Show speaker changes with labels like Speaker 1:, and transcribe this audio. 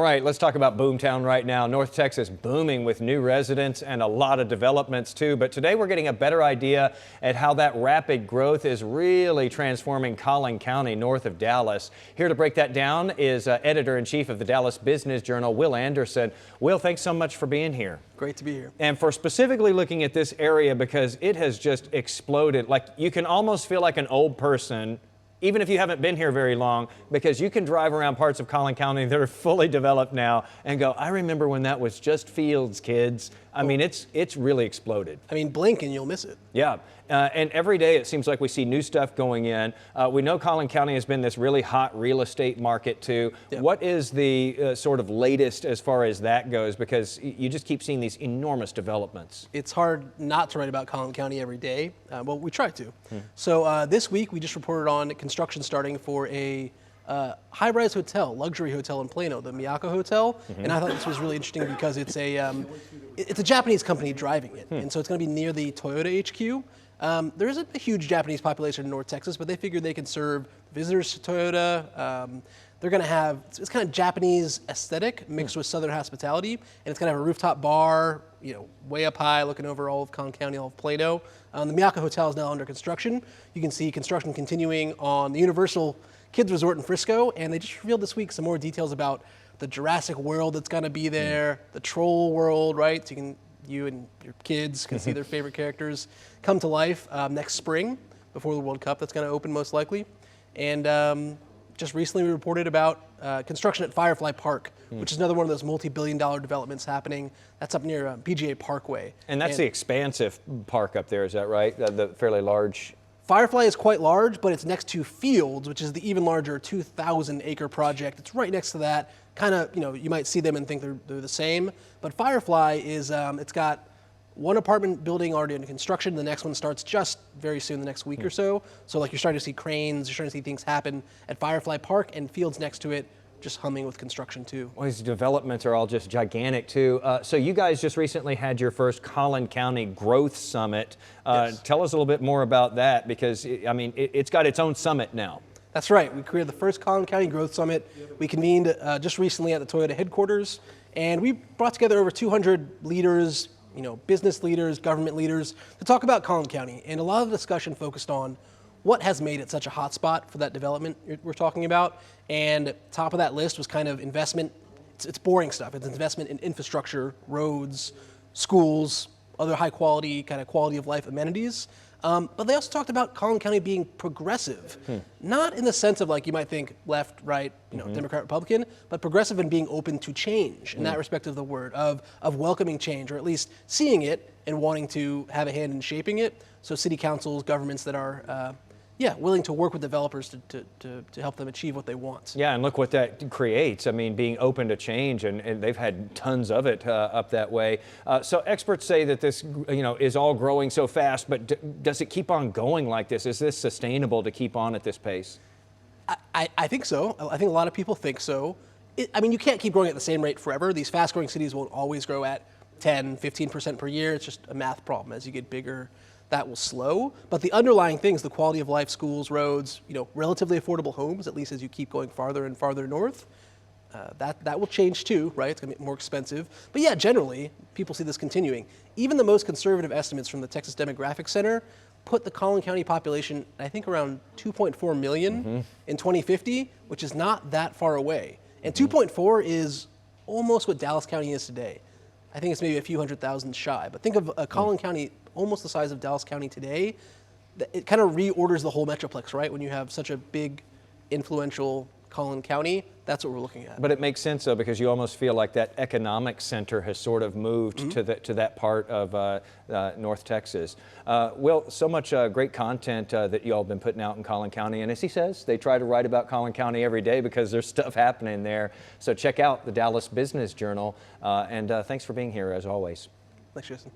Speaker 1: All right, let's talk about Boomtown right now. North Texas booming with new residents and a lot of developments too. But today we're getting a better idea at how that rapid growth is really transforming Collin County north of Dallas. Here to break that down is editor-in-chief of the Dallas Business Journal, Will Anderson. Will, thanks so much for being here.
Speaker 2: Great to be here.
Speaker 1: And for specifically looking at this area because it has just exploded. Like you can almost feel like an old person even if you haven't been here very long, because you can drive around parts of Collin County that are fully developed now and go, I remember when that was just fields, kids. I mean, it's really exploded.
Speaker 2: I mean, blink and you'll miss it.
Speaker 1: Yeah, and every day it seems like we see new stuff going in. We know Collin County has been this really hot real estate market too. Yep. What is the sort of latest as far as that goes? Because you just keep seeing these enormous developments.
Speaker 2: It's hard not to write about Collin County every day. Well, we try to. So this week we just reported on construction starting for a high-rise hotel, luxury hotel in Plano, the Miyako Hotel. And I thought this was really interesting because it's a Japanese company driving it. And so it's going to be near the Toyota HQ. There isn't a huge Japanese population in North Texas, but they figured they can serve visitors to Toyota. They're going to have, it's kind of Japanese aesthetic mixed with Southern hospitality. And it's going to have a rooftop bar, you know, way up high looking over all of Collin County, all of Plano. The Miyako Hotel is now under construction. You can see construction continuing on the Universal Kids Resort in Frisco. And they just revealed this week some more details about the Jurassic World that's going to be there, the Troll World, right? So you and your kids can see their favorite characters come to life next spring before the World Cup. That's going to open most likely. And just recently we reported about construction at Firefly Park, which is another one of those multi-billion-dollar developments happening. That's up near PGA Parkway.
Speaker 1: And that's the expansive park up there, is that right? The fairly large.
Speaker 2: Firefly is quite large, but it's next to Fields, which is the even larger 2,000-acre project. It's right next to that. Kind of, you know, you might see them and think they're the same. But Firefly is, it's got one apartment building already under construction. The next one starts just very soon, the next week or so. So like you're starting to see cranes, you're starting to see things happen at Firefly Park, and Fields next to it just humming with construction too. Well,
Speaker 1: these developments are all just gigantic too. So you guys just recently had your first Collin County Growth Summit.
Speaker 2: Yes.
Speaker 1: Tell us a little bit more about that because, I mean, it's got its own summit now.
Speaker 2: That's right. We created the first Collin County Growth Summit. We convened just recently at the Toyota headquarters, and we brought together over 200 leaders, you know, business leaders, government leaders, to talk about Collin County. And a lot of the discussion focused on what has made it such a hot spot for that development we're talking about. And top of that list was kind of investment. It's boring stuff. It's investment in infrastructure, roads, schools, other high quality, kind of quality of life amenities. But they also talked about Collin County being progressive, not in the sense of like you might think left, right, you know, Democrat, Republican, but progressive in being open to change in that respect of the word, of welcoming change, or at least seeing it and wanting to have a hand in shaping it. So city councils, governments that are willing to work with developers to help them achieve what they want.
Speaker 1: Yeah, and look what that creates. I mean, being open to change, and they've had tons of it up that way. So experts say that this, you know, is all growing so fast, but does it keep on going like this? Is this sustainable to keep on at this pace?
Speaker 2: I think so. I think a lot of people think so. I mean, you can't keep growing at the same rate forever. These fast-growing cities won't always grow at 10, 15% per year. It's just a math problem. As you get bigger, that will slow. But the underlying things, the quality of life, schools, roads, you know, relatively affordable homes, at least as you keep going farther and farther north, that will change too, right? It's gonna be more expensive. But yeah, generally, people see this continuing. Even the most conservative estimates from the Texas Demographic Center put the Collin County population, I think, around 2.4 million in 2050, which is not that far away. And 2.4 is almost what Dallas County is today. I think it's maybe a few 100,000 shy. But think of a Collin County almost the size of Dallas County today. It kind of reorders the whole metroplex, right? When you have such a big, influential Collin County, that's what we're looking at.
Speaker 1: But it makes sense though, because you almost feel like that economic center has sort of moved to that part of North Texas. Will, so much great content that you all have been putting out in Collin County, and as he says, they try to write about Collin County every day because there's stuff happening there. So check out the Dallas Business Journal, and thanks for being here as always.
Speaker 2: Thanks, Jason.